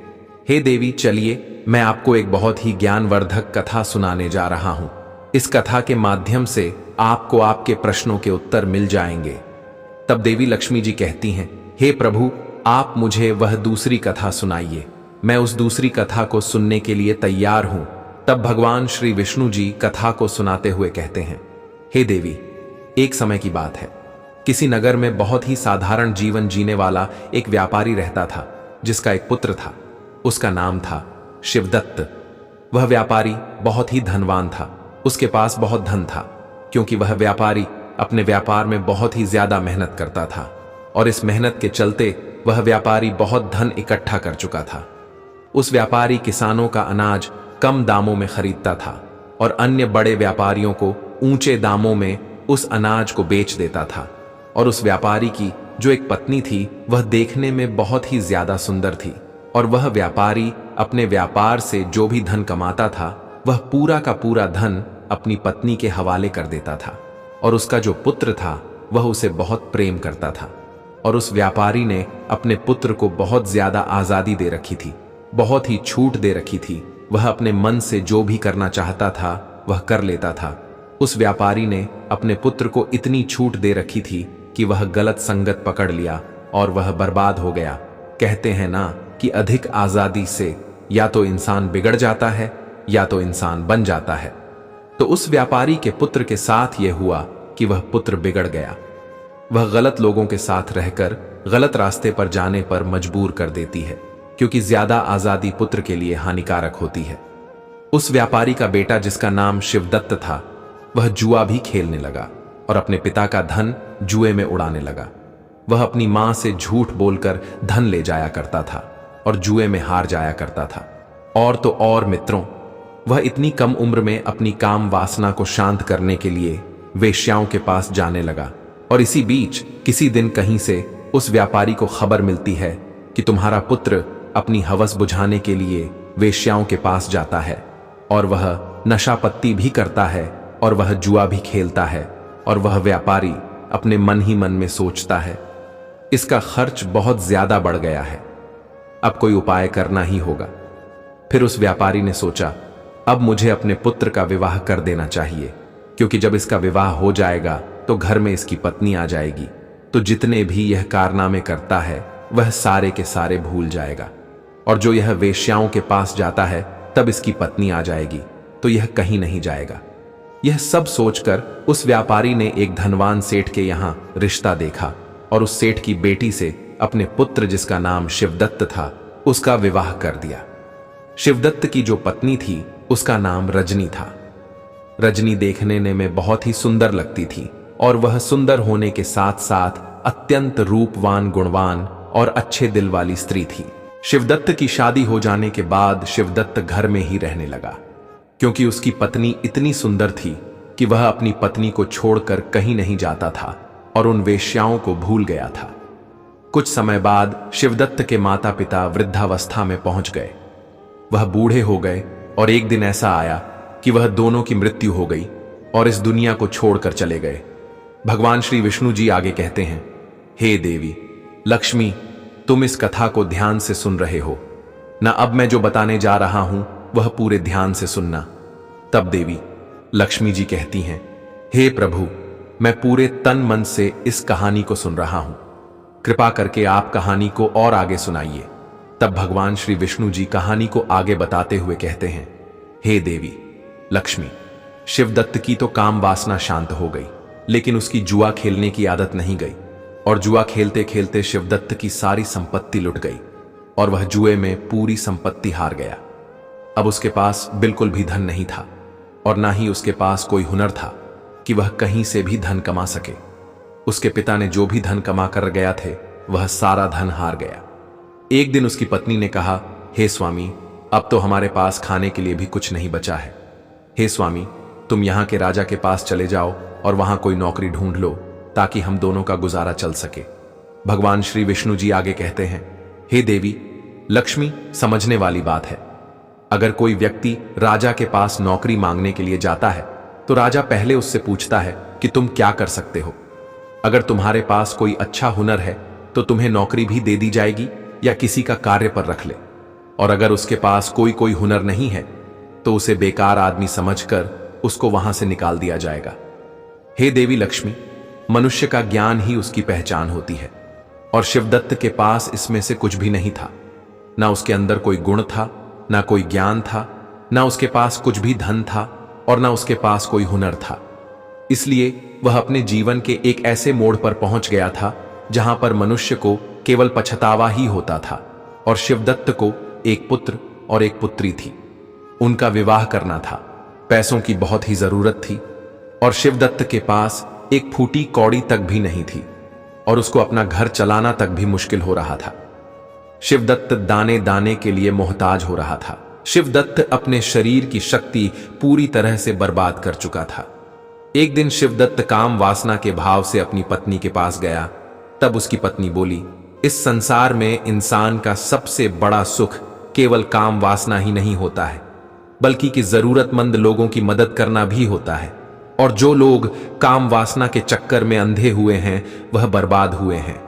हे देवी, चलिए मैं आपको एक बहुत ही ज्ञानवर्धक कथा सुनाने जा रहा हूं। इस कथा के माध्यम से आपको आपके प्रश्नों के उत्तर मिल जाएंगे। तब देवी लक्ष्मी जी कहती हैं, हे प्रभु, आप मुझे वह दूसरी कथा सुनाइए, मैं उस दूसरी कथा को सुनने के लिए तैयार हूं। तब भगवान श्री विष्णु जी कथा को सुनाते हुए कहते हैं, हे देवी, एक समय की बात है, किसी नगर में बहुत ही साधारण जीवन जीने वाला एक व्यापारी रहता था, जिसका एक पुत्र था। उसका नाम था शिवदत्त। वह व्यापारी बहुत ही धनवान था, उसके पास बहुत धन था, क्योंकि वह व्यापारी अपने व्यापार में बहुत ही ज्यादा मेहनत करता था और इस मेहनत के चलते वह व्यापारी बहुत धन इकट्ठा कर चुका था। उस व्यापारी किसानों का अनाज कम दामों में खरीदता था और अन्य बड़े व्यापारियों को ऊंचे दामों में उस अनाज को बेच देता था। और उस व्यापारी की जो एक पत्नी थी, वह देखने में बहुत ही ज्यादा सुंदर थी और वह व्यापारी अपने व्यापार से जो भी धन कमाता था वह पूरा का पूरा धन अपनी पत्नी के हवाले कर देता था। और उसका जो पुत्र था वह उसे बहुत प्रेम करता था और उस व्यापारी ने अपने पुत्र को बहुत ज्यादा आजादी दे रखी थी, बहुत ही छूट दे रखी थी। वह अपने मन से जो भी करना चाहता था वह कर लेता था। उस व्यापारी ने अपने पुत्र को इतनी छूट दे रखी थी कि वह गलत संगत पकड़ लिया और वह बर्बाद हो गया। कहते हैं ना कि अधिक आजादी से या तो इंसान बिगड़ जाता है या तो इंसान बन जाता है। तो उस व्यापारी के पुत्र के साथ यह हुआ कि वह पुत्र बिगड़ गया। वह गलत लोगों के साथ रहकर गलत रास्ते पर जाने पर मजबूर कर देती है, क्योंकि ज्यादा आजादी पुत्र के लिए हानिकारक होती है। उस व्यापारी का बेटा, जिसका नाम शिवदत्त था, वह जुआ भी खेलने लगा और अपने पिता का धन जुए में उड़ाने लगा। वह अपनी मां से झूठ बोलकर धन ले जाया करता था और जुए में हार जाया करता था। और तो और मित्रों, वह इतनी कम उम्र में अपनी काम वासना को शांत करने के लिए वेश्याओं के पास जाने लगा। और इसी बीच किसी दिन कहीं से उस व्यापारी को खबर मिलती है कि तुम्हारा पुत्र अपनी हवस बुझाने के लिए वेश्याओं के पास जाता है और वह नशापत्ती भी करता है और वह जुआ भी खेलता है। और वह व्यापारी अपने मन ही मन में सोचता है, इसका खर्च बहुत ज्यादा बढ़ गया है, अब कोई उपाय करना ही होगा। फिर उस व्यापारी ने सोचा, अब मुझे अपने पुत्र का विवाह कर देना चाहिए, क्योंकि जब इसका विवाह हो जाएगा तो घर में इसकी पत्नी आ जाएगी, तो जितने भी यह कारनामे करता है वह सारे के सारे भूल जाएगा। और जो यह वेश्याओं के पास जाता है तब इसकी पत्नी आ जाएगी, तो यह कहीं नहीं जाएगा। यह सब सोचकर उस व्यापारी ने एक धनवान सेठ के यहां रिश्ता देखा और उस सेठ की बेटी से अपने पुत्र, जिसका नाम शिवदत्त था, उसका विवाह कर दिया। शिवदत्त की जो पत्नी थी उसका नाम रजनी था। रजनी देखने में बहुत ही सुंदर लगती थी और वह सुंदर होने के साथ साथ अत्यंत रूपवान, गुणवान और अच्छे दिल वाली स्त्री थी। शिवदत्त की शादी हो जाने के बाद शिवदत्त घर में ही रहने लगा, क्योंकि उसकी पत्नी इतनी सुंदर थी कि वह अपनी पत्नी को छोड़कर कहीं नहीं जाता था और उन वेश्याओं को भूल गया था। कुछ समय बाद शिवदत्त के माता पिता वृद्धावस्था में पहुंच गए। वह बूढ़े हो गए और एक दिन ऐसा आया कि वह दोनों की मृत्यु हो गई और इस दुनिया को छोड़कर चले गए। भगवान श्री विष्णु जी आगे कहते हैं, हे देवी लक्ष्मी, तुम इस कथा को ध्यान से सुन रहे हो ना। अब मैं जो बताने जा रहा हूं वह पूरे ध्यान से सुनना। तब देवी लक्ष्मी जी कहती हैं, हे प्रभु, मैं पूरे तन मन से इस कहानी को सुन रहा हूं, कृपा करके आप कहानी को और आगे सुनाइए। तब भगवान श्री विष्णु जी कहानी को आगे बताते हुए कहते हैं, हे देवी लक्ष्मी, शिवदत्त की तो काम वासना शांत हो गई, लेकिन उसकी जुआ खेलने की आदत नहीं गई और जुआ खेलते खेलते शिवदत्त की सारी संपत्ति लुट गई और वह जुए में पूरी संपत्ति हार गया। अब उसके पास बिल्कुल भी धन नहीं था और ना ही उसके पास कोई हुनर था कि वह कहीं से भी धन कमा सके। उसके पिता ने जो भी धन कमा कर गया थे वह सारा धन हार गया। एक दिन उसकी पत्नी ने कहा, हे स्वामी, अब तो हमारे पास खाने के लिए भी कुछ नहीं बचा है। हे स्वामी, तुम यहाँ के राजा के पास चले जाओ और वहां कोई नौकरी ढूंढ लो ताकि हम दोनों का गुजारा चल सके। भगवान श्री विष्णु जी आगे कहते हैं, हे देवी लक्ष्मी, समझने वाली बात है। अगर कोई व्यक्ति राजा के पास नौकरी मांगने के लिए जाता है तो राजा पहले उससे पूछता है कि तुम क्या कर सकते हो। अगर तुम्हारे पास कोई अच्छा हुनर है तो तुम्हें नौकरी भी दे दी जाएगी या किसी का कार्य पर रख ले, और अगर उसके पास कोई हुनर नहीं है तो उसे बेकार आदमी समझकर उसको वहां से निकाल दिया जाएगा। हे देवी लक्ष्मी, मनुष्य का ज्ञान ही उसकी पहचान होती है और शिवदत्त के पास इसमें से कुछ भी नहीं था। ना उसके अंदर कोई गुण था, ना कोई ज्ञान था, ना उसके पास कुछ भी धन था और ना उसके पास कोई हुनर था। इसलिए वह अपने जीवन के एक ऐसे मोड़ पर पहुंच गया था जहां पर मनुष्य को केवल पछतावा ही होता था। और शिवदत्त को एक पुत्र और एक पुत्री थी। उनका विवाह करना था। पैसों की बहुत ही जरूरत थी और शिवदत्त के पास एक फूटी कौड़ी तक भी नहीं थी और उसको अपना घर चलाना तक भी मुश्किल हो रहा था। शिवदत्त दाने दाने के लिए मोहताज हो रहा था। शिवदत्त अपने शरीर की शक्ति पूरी तरह से बर्बाद कर चुका था। एक दिन शिवदत्त काम वासना के भाव से अपनी पत्नी के पास गया। तब उसकी पत्नी बोली, इस संसार में इंसान का सबसे बड़ा सुख केवल काम वासना ही नहीं होता है, बल्कि कि जरूरतमंद लोगों की मदद करना भी होता है। और जो लोग काम वासना के चक्कर में अंधे हुए हैं वह बर्बाद हुए हैं।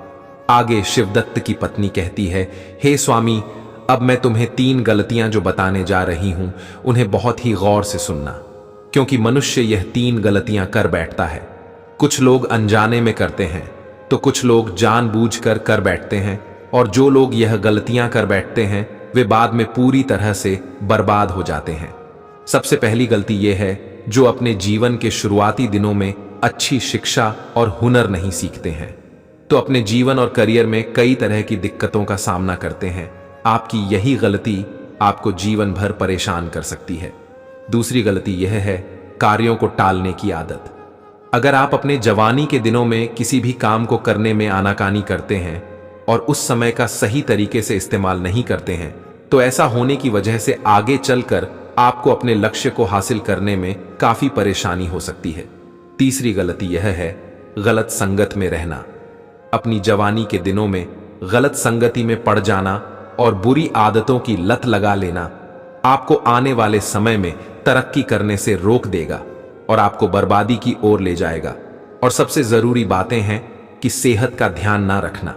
आगे शिवदत्त की पत्नी कहती है, हे स्वामी, अब मैं तुम्हें 3 गलतियां जो बताने जा रही हूं उन्हें बहुत ही गौर से सुनना। क्योंकि मनुष्य यह 3 गलतियां कर बैठता है। कुछ लोग अनजाने में करते हैं, तो कुछ लोग जानबूझकर कर बैठते हैं, और जो लोग यह गलतियां कर बैठते हैं वे बाद में पूरी तरह से बर्बाद हो जाते हैं। सबसे पहली गलती यह है, जो अपने जीवन के शुरुआती दिनों में अच्छी शिक्षा और हुनर नहीं सीखते हैं, तो अपने जीवन और करियर में कई तरह की दिक्कतों का सामना करते हैं। आपकी यही गलती आपको जीवन भर परेशान कर सकती है। दूसरी गलती यह है, कार्यों को टालने की आदत। अगर आप अपने जवानी के दिनों में किसी भी काम को करने में आनाकानी करते हैं और उस समय का सही तरीके से इस्तेमाल नहीं करते हैं, तो ऐसा होने की वजह से आगे चलकर आपको अपने लक्ष्य को हासिल करने में काफी परेशानी हो सकती है। तीसरी गलती यह है, गलत संगत में रहना। अपनी जवानी के दिनों में गलत संगति में पड़ जाना और बुरी आदतों की लत लगा लेना आपको आने वाले समय में तरक्की करने से रोक देगा और आपको बर्बादी की ओर ले जाएगा। और सबसे जरूरी बातें हैं कि सेहत का ध्यान ना रखना।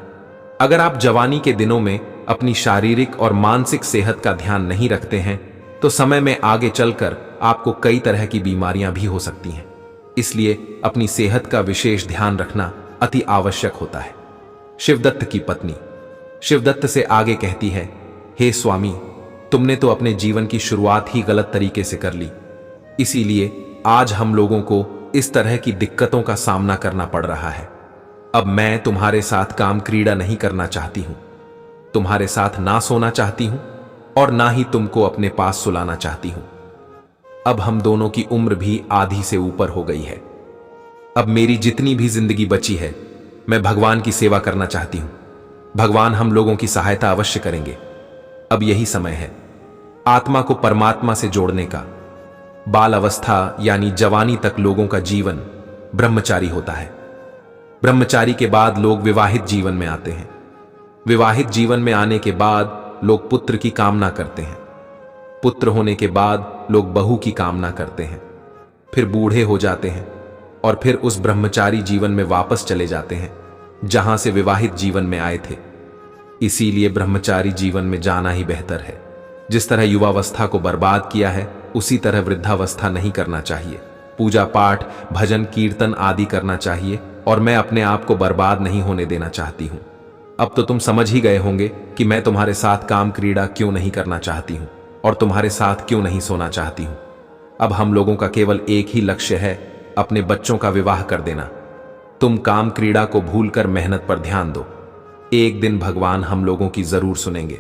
अगर आप जवानी के दिनों में अपनी शारीरिक और मानसिक सेहत का ध्यान नहीं रखते हैं, तो समय में आगे चलकर आपको कई तरह की बीमारियां भी हो सकती हैं। इसलिए अपनी सेहत का विशेष ध्यान रखना अति आवश्यक होता है। शिवदत्त की पत्नी शिवदत्त से आगे कहती है, हे स्वामी, तुमने तो अपने जीवन की शुरुआत ही गलत तरीके से कर ली, इसीलिए आज हम लोगों को इस तरह की दिक्कतों का सामना करना पड़ रहा है। अब मैं तुम्हारे साथ काम क्रीड़ा नहीं करना चाहती हूं, तुम्हारे साथ ना सोना चाहती हूं और ना ही तुमको अपने पास सुलाना चाहती हूं। अब हम दोनों की उम्र भी आधी से ऊपर हो गई है। अब मेरी जितनी भी जिंदगी बची है, मैं भगवान की सेवा करना चाहती हूं। भगवान हम लोगों की सहायता अवश्य करेंगे। अब यही समय है आत्मा को परमात्मा से जोड़ने का। बाल अवस्था यानी जवानी तक लोगों का जीवन ब्रह्मचारी होता है। ब्रह्मचारी के बाद लोग विवाहित जीवन में आते हैं। विवाहित जीवन में आने के बाद लोग पुत्र की कामना करते हैं। पुत्र होने के बाद लोग बहू की कामना करते हैं। फिर बूढ़े हो जाते हैं और फिर उस ब्रह्मचारी जीवन में वापस चले जाते हैं जहां से विवाहित जीवन में आए थे। इसीलिए ब्रह्मचारी जीवन में जाना ही बेहतर है। जिस तरह युवावस्था को बर्बाद किया है, उसी तरह वृद्धावस्था नहीं करना चाहिए। पूजा पाठ, भजन, कीर्तन आदि करना चाहिए और मैं अपने आप को बर्बाद नहीं होने देना चाहती हूं। अब तो तुम समझ ही गए होंगे कि मैं तुम्हारे साथ काम क्रीड़ा क्यों नहीं करना चाहती हूं और तुम्हारे साथ क्यों नहीं सोना चाहती हूं। अब हम लोगों का केवल एक ही लक्ष्य है, अपने बच्चों का विवाह कर देना। तुम काम क्रीड़ा को भूलकर मेहनत पर ध्यान दो। एक दिन भगवान हम लोगों की जरूर सुनेंगे।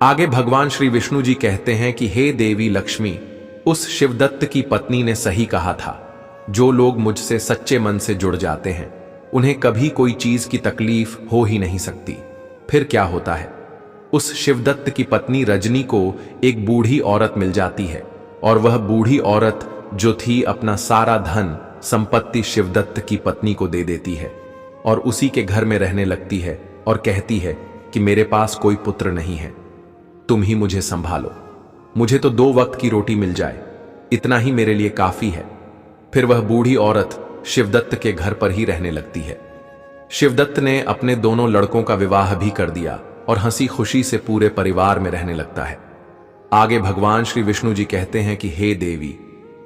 आगे भगवान श्री विष्णु जी कहते हैं कि हे देवी लक्ष्मी, उस शिवदत्त की पत्नी ने सही कहा था। जो लोग मुझसे सच्चे मन से जुड़ जाते हैं, उन्हें कभी कोई चीज की तकलीफ हो ही नहीं सकती। फिर क्या होता है, उस शिवदत्त की पत्नी रजनी को एक बूढ़ी औरत मिल जाती है और वह बूढ़ी औरत जो थी अपना सारा धन संपत्ति शिवदत्त की पत्नी को दे देती है और उसी के घर में रहने लगती है और कहती है कि मेरे पास कोई पुत्र नहीं है, तुम ही मुझे संभालो। मुझे तो 2 वक्त की रोटी मिल जाए, इतना ही मेरे लिए काफी है। फिर वह बूढ़ी औरत शिवदत्त के घर पर ही रहने लगती है। शिवदत्त ने अपने दोनों लड़कों का विवाह भी कर दिया और हंसी खुशी से पूरे परिवार में रहने लगता है। आगे भगवान श्री विष्णु जी कहते हैं कि हे देवी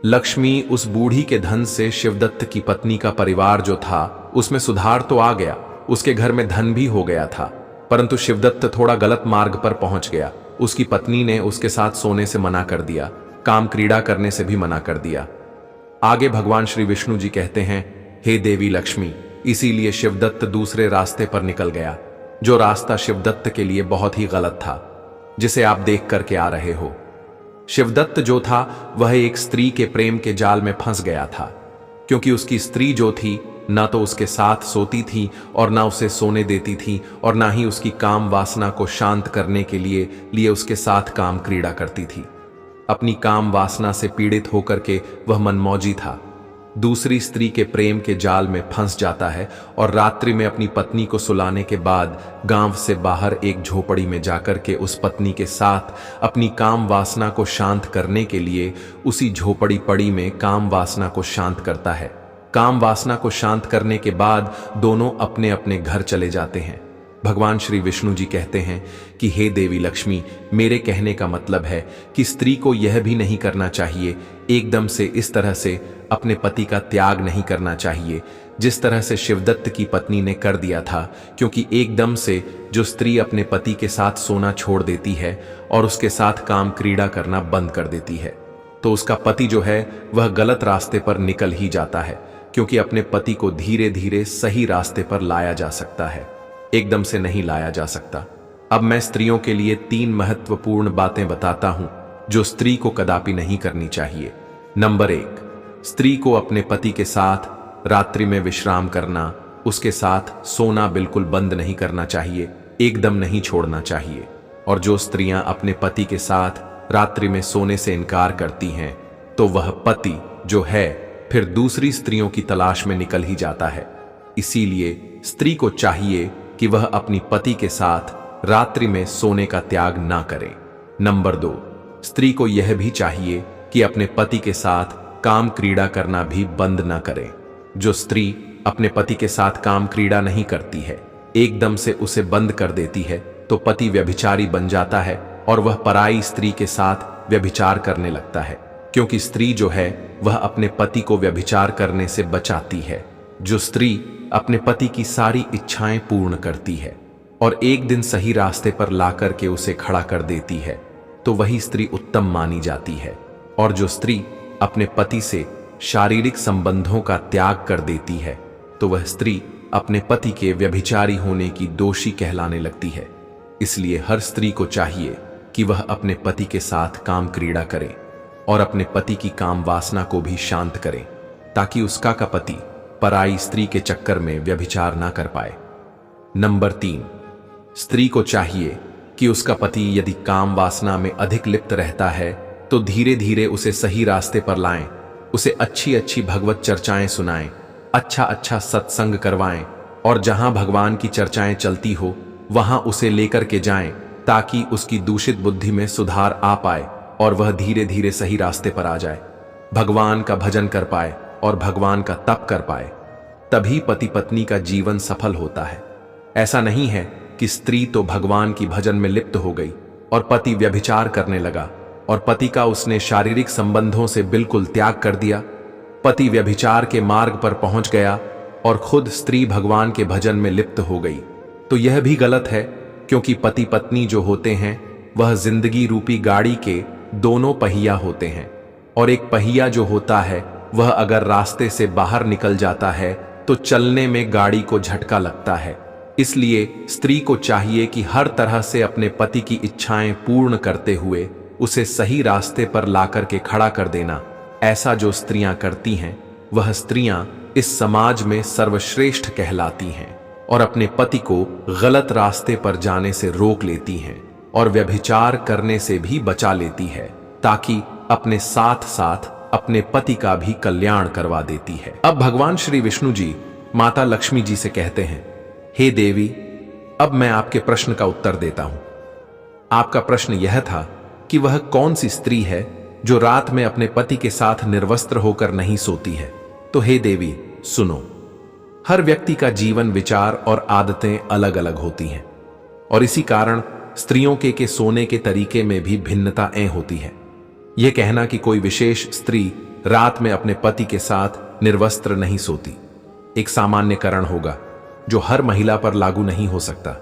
लक्ष्मी, उस बूढ़ी के धन से शिवदत्त की पत्नी का परिवार जो था उसमें सुधार तो आ गया, उसके घर में धन भी हो गया था, परंतु शिवदत्त थोड़ा गलत मार्ग पर पहुंच गया। उसकी पत्नी ने उसके साथ सोने से मना कर दिया, काम क्रीड़ा करने से भी मना कर दिया। आगे भगवान श्री विष्णु जी कहते हैं, हे देवी लक्ष्मी, इसीलिए शिवदत्त दूसरे रास्ते पर निकल गया, जो रास्ता शिवदत्त के लिए बहुत ही गलत था, जिसे आप देख करके आ रहे हो। शिवदत्त जो था वह एक स्त्री के प्रेम के जाल में फंस गया था, क्योंकि उसकी स्त्री जो थी ना तो उसके साथ सोती थी और ना उसे सोने देती थी और ना ही उसकी काम वासना को शांत करने के लिए उसके साथ काम क्रीड़ा करती थी। अपनी काम वासना से पीड़ित होकर के वह मनमौजी था, दूसरी स्त्री के प्रेम के जाल में फंस जाता है और रात्रि में अपनी पत्नी को सुलाने के बाद गांव से बाहर एक झोपड़ी में जाकर के उस पत्नी के साथ अपनी काम वासना को शांत करने के लिए उसी झोपड़ी पड़ी में काम वासना को शांत करता है। काम वासना को शांत करने के बाद दोनों अपने अपने घर चले जाते हैं। भगवान श्री विष्णु जी कहते हैं कि हे देवी लक्ष्मी, मेरे कहने का मतलब है कि स्त्री को यह भी नहीं करना चाहिए, एकदम से इस तरह से अपने पति का त्याग नहीं करना चाहिए जिस तरह से शिवदत्त की पत्नी ने कर दिया था, क्योंकि एकदम से जो स्त्री अपने पति के साथ सोना छोड़ देती है और उसके साथ काम क्रीड़ा करना बंद कर देती है तो उसका पति जो है वह गलत रास्ते पर निकल ही जाता है, क्योंकि अपने पति को धीरे धीरे सही रास्ते पर लाया जा सकता है, एकदम से नहीं लाया जा सकता। अब मैं स्त्रियों के लिए 3 महत्वपूर्ण बातें बताता हूं जो स्त्री को कदापि नहीं करनी चाहिए। नंबर 1, स्त्री को अपने पति के साथ रात्रि में विश्राम करना, उसके साथ सोना बिल्कुल बंद नहीं करना चाहिए, एकदम नहीं छोड़ना चाहिए। और जो स्त्रियां अपने पति के साथ रात्रि में सोने से इनकार करती हैं तो वह पति जो है फिर दूसरी स्त्रियों की तलाश में निकल ही जाता है। इसीलिए स्त्री को चाहिए कि वह अपनी पति के साथ रात्रि में सोने का त्याग ना करे। नंबर 2, स्त्री को यह भी चाहिए कि अपने पति के साथ काम क्रीड़ा करना भी बंद ना करे। जो स्त्री अपने पति के साथ काम क्रीड़ा नहीं करती है, एकदम से उसे बंद कर देती है तो पति व्यभिचारी बन जाता है और वह पराई स्त्री के साथ व्यभिचार करने लगता है, क्योंकि स्त्री जो है वह अपने पति को व्यभिचार करने से बचाती है। जो स्त्री अपने पति की सारी इच्छाएं पूर्ण करती है और एक दिन सही रास्ते पर लाकर के उसे खड़ा कर देती है तो वही स्त्री उत्तम मानी जाती है। और जो स्त्री अपने पति से शारीरिक संबंधों का त्याग कर देती है तो वह स्त्री अपने पति के व्यभिचारी होने की दोषी कहलाने लगती है। इसलिए हर स्त्री को चाहिए कि वह अपने पति के साथ काम क्रीड़ा करे और अपने पति की काम वासना को भी शांत करे, ताकि उसका का पति पराई स्त्री के चक्कर में व्यभिचार ना कर पाए। नंबर 3, स्त्री को चाहिए कि उसका पति यदि काम वासना में अधिक लिप्त रहता है तो धीरे धीरे उसे सही रास्ते पर लाएं, उसे अच्छी अच्छी भगवत चर्चाएं सुनाएं, अच्छा अच्छा सत्संग करवाएं और जहां भगवान की चर्चाएं चलती हो वहां उसे लेकर के जाएं, ताकि उसकी दूषित बुद्धि में सुधार आ पाए और वह धीरे धीरे सही रास्ते पर आ जाए, भगवान का भजन कर पाए और भगवान का तप कर पाए। तभी पति पत्नी का जीवन सफल होता है। ऐसा नहीं है कि स्त्री तो भगवान की भजन में लिप्त हो गई और पति व्यभिचार करने लगा और पति का उसने शारीरिक संबंधों से बिल्कुल त्याग कर दिया। पति व्यभिचार के मार्ग पर पहुंच गया और खुद स्त्री भगवान के भजन में लिप्त हो गई तो यह भी गलत है, क्योंकि पति पत्नी जो होते हैं वह जिंदगी रूपी गाड़ी के दोनों पहिया होते हैं और एक पहिया जो होता है वह अगर रास्ते से बाहर निकल जाता है तो चलने में गाड़ी को झटका लगता है। इसलिए स्त्री को चाहिए कि हर तरह से अपने पति की इच्छाएं पूर्ण करते हुए उसे सही रास्ते पर लाकर के खड़ा कर देना। ऐसा जो स्त्रियां करती हैं वह स्त्रियां इस समाज में सर्वश्रेष्ठ कहलाती हैं और अपने पति को गलत रास्ते पर जाने से रोक लेती हैं और व्यभिचार करने से भी बचा लेती है, ताकि अपने साथ साथ अपने पति का भी कल्याण करवा देती है। अब भगवान श्री विष्णु जी माता लक्ष्मी जी से कहते हैं, हे देवी, अब मैं आपके प्रश्न का उत्तर देता हूं। आपका प्रश्न यह था कि वह कौन सी स्त्री है जो रात में अपने पति के साथ निर्वस्त्र होकर नहीं सोती है। तो हे देवी सुनो, हर व्यक्ति का जीवन, विचार और आदतें अलग अलग होती हैं और इसी कारण स्त्रियों के सोने के तरीके में भी भिन्नताएं होती हैं। यह कहना कि कोई विशेष स्त्री रात में अपने पति के साथ निर्वस्त्र नहीं सोती एक सामान्यकरण होगा जो हर महिला पर लागू नहीं हो सकता।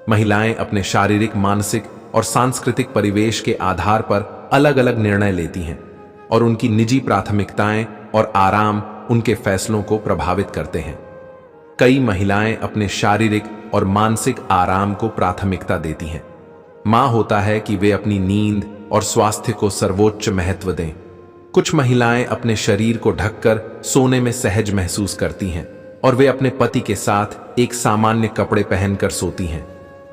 महिलाएं अपने शारीरिक, मानसिक और सांस्कृतिक परिवेश के आधार पर अलग अलग निर्णय लेती हैं और उनकी निजी प्राथमिकताएं और आराम उनके फैसलों को प्रभावित करते हैं। कई महिलाएं अपने शारीरिक और मानसिक आराम को प्राथमिकता देती हैं। मां होता है कि वे अपनी नींद और स्वास्थ्य को सर्वोच्च महत्व दें। कुछ महिलाएं अपने शरीर को ढककर सोने में सहज महसूस करती हैं और वे अपने पति के साथ एक सामान्य कपड़े पहनकर सोती हैं।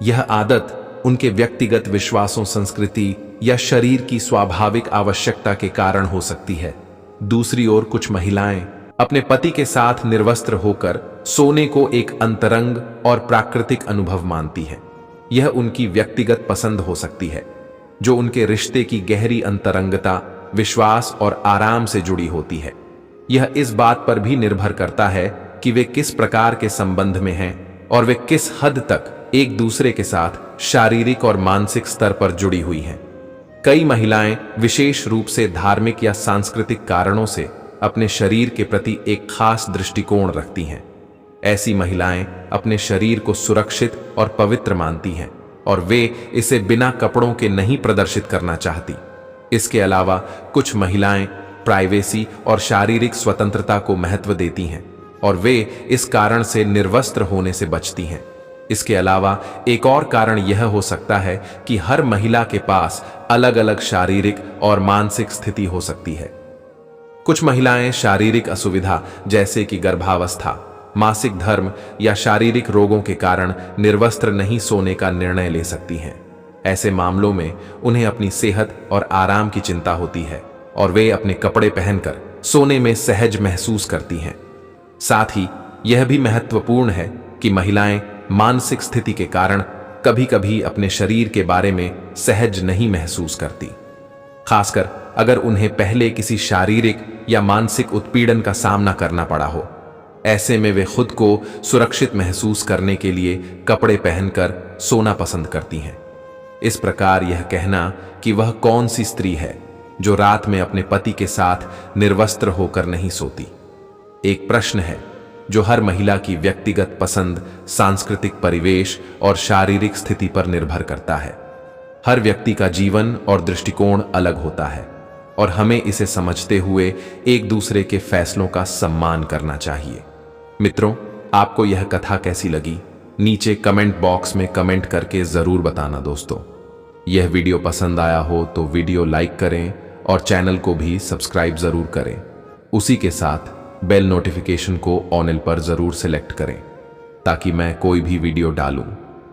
यह आदत उनके व्यक्तिगत विश्वासों, संस्कृति या शरीर की स्वाभाविक आवश्यकता के कारण हो सकती है। दूसरी ओर कुछ महिलाएं अपने पति के साथ निर्वस्त्र होकर सोने को एक अंतरंग और प्राकृतिक अनुभव मानती है। यह उनकी व्यक्तिगत पसंद हो सकती है जो उनके रिश्ते की गहरी अंतरंगता, विश्वास और आराम से जुड़ी होती है। यह इस बात पर भी निर्भर करता है कि वे किस प्रकार के संबंध में हैं और वे किस हद तक एक दूसरे के साथ शारीरिक और मानसिक स्तर पर जुड़ी हुई हैं। कई महिलाएं विशेष रूप से धार्मिक या सांस्कृतिक कारणों से अपने शरीर के प्रति एक खास दृष्टिकोण रखती हैं। ऐसी महिलाएं अपने शरीर को सुरक्षित और पवित्र मानती हैं और वे इसे बिना कपड़ों के नहीं प्रदर्शित करना चाहती। इसके अलावा कुछ महिलाएं प्राइवेसी और शारीरिक स्वतंत्रता को महत्व देती हैं और वे इस कारण से निर्वस्त्र होने से बचती हैं। इसके अलावा एक और कारण यह हो सकता है कि हर महिला के पास अलग अलग शारीरिक और मानसिक स्थिति हो सकती है। कुछ महिलाएं शारीरिक असुविधा जैसे कि गर्भावस्था, मासिक धर्म या शारीरिक रोगों के कारण निर्वस्त्र नहीं सोने का निर्णय ले सकती हैं। ऐसे मामलों में उन्हें अपनी सेहत और आराम की चिंता होती है और वे अपने कपड़े पहनकर सोने में सहज महसूस करती हैं। साथ ही यह भी महत्वपूर्ण है कि महिलाएं मानसिक स्थिति के कारण कभी-कभी अपने शरीर के बारे में सहज नहीं महसूस करती, खासकर अगर उन्हें पहले किसी शारीरिक या मानसिक उत्पीड़न का सामना करना पड़ा हो। ऐसे में वे खुद को सुरक्षित महसूस करने के लिए कपड़े पहनकर सोना पसंद करती हैं। इस प्रकार यह कहना कि वह कौन सी स्त्री है जो रात में अपने पति के साथ निर्वस्त्र होकर नहीं सोती, एक प्रश्न है जो हर महिला की व्यक्तिगत पसंद, सांस्कृतिक परिवेश और शारीरिक स्थिति पर निर्भर करता है। हर व्यक्ति का जीवन और दृष्टिकोण अलग होता है और हमें इसे समझते हुए एक दूसरे के फैसलों का सम्मान करना चाहिए। मित्रों, आपको यह कथा कैसी लगी? नीचे कमेंट बॉक्स में कमेंट करके जरूर बताना। दोस्तों, यह वीडियो पसंद आया हो तो वीडियो लाइक करें और चैनल को भी सब्सक्राइब जरूर करें। उसी के साथ बेल नोटिफिकेशन को ऑन पर जरूर सेलेक्ट करें ताकि मैं कोई भी वीडियो डालूं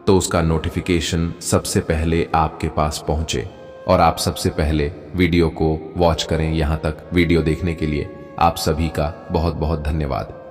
तो उसका नोटिफिकेशन सबसे पहले आपके पास पहुंचे और आप सबसे पहले वीडियो को वॉच करें। यहां तक वीडियो देखने के लिए आप सभी का बहुत बहुत धन्यवाद।